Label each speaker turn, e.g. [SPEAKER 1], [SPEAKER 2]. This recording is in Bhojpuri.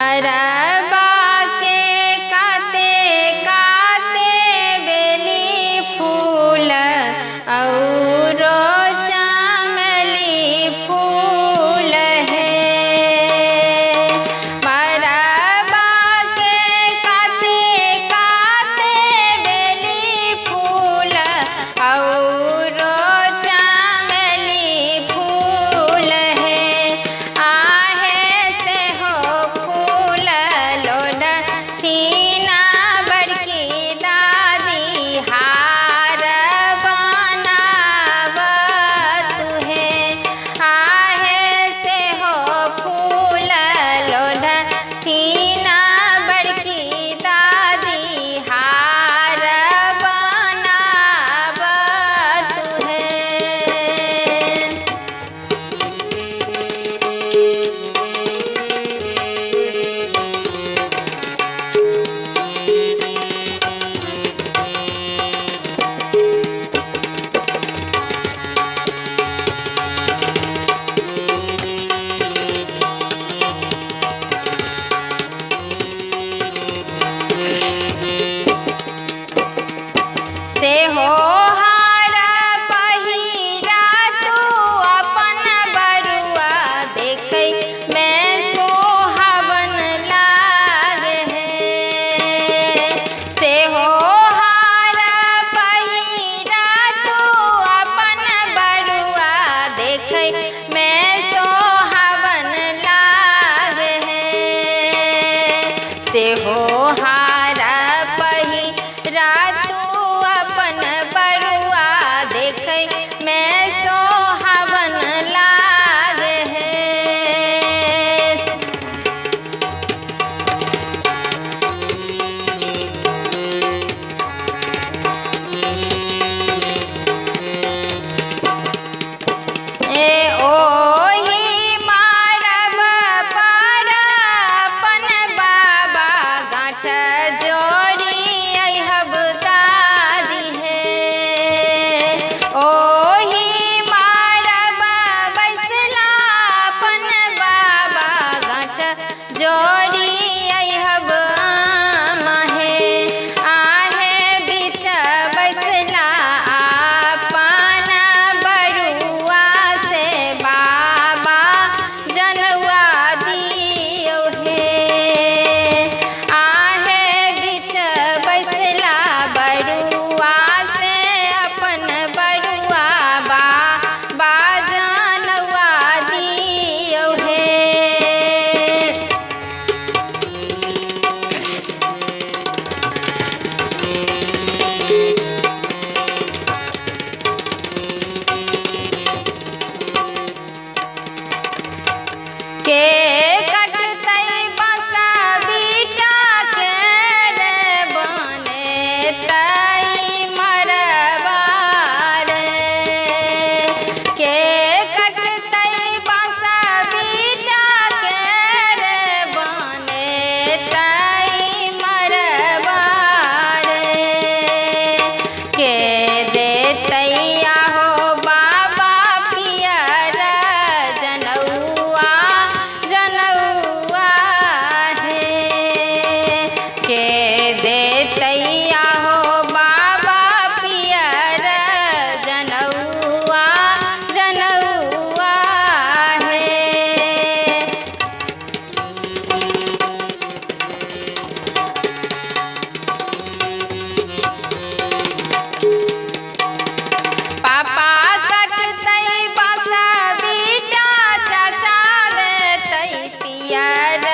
[SPEAKER 1] परबा के काते काते बेली फूल औरो चमेली फूल है। परबा के काते काते बेली फूल औरो चमेली फूल है। आहे से हो फूल लोढ़ थीना बड़की दादी हार बनावत है। आहे से हो फूल लोढ़ थीना बड़की दादी हार बनावत है। से हो हार पहिरा तू अपन बरुआ देखै में सोहावन लागे है। से हो हार पहिरा तू अपन बरुआ देखै में सोहावन लागे है। से हो हार पहिरा तू अपन बरुआ देखै में सोहावन लागे है। ओही मारब पर अपन बाबा गाँठ जोड़ी अइहब दादी है। ओही मारब बैसला अपन बाबा गाँठ जोड़ी अइहब आमा है। आहे बीच बैसला अपन बरुआ से बाबा जनवा दियो है। आहे बीच बैसला बरुआ से अपन बरुआ बाबा जनवा दियो है। के कटतै बस बीटा के रे बने तई मरबा रे। के कटतै बस बीटा के रे बने तई मरबा रे। के देतैया हो बाबा पियर जनौआ जनौआ है। के देतैया हो बाबा पियर जनौआ जनौआ है। पापा कटतै बस बीटा चाचा देतै पियर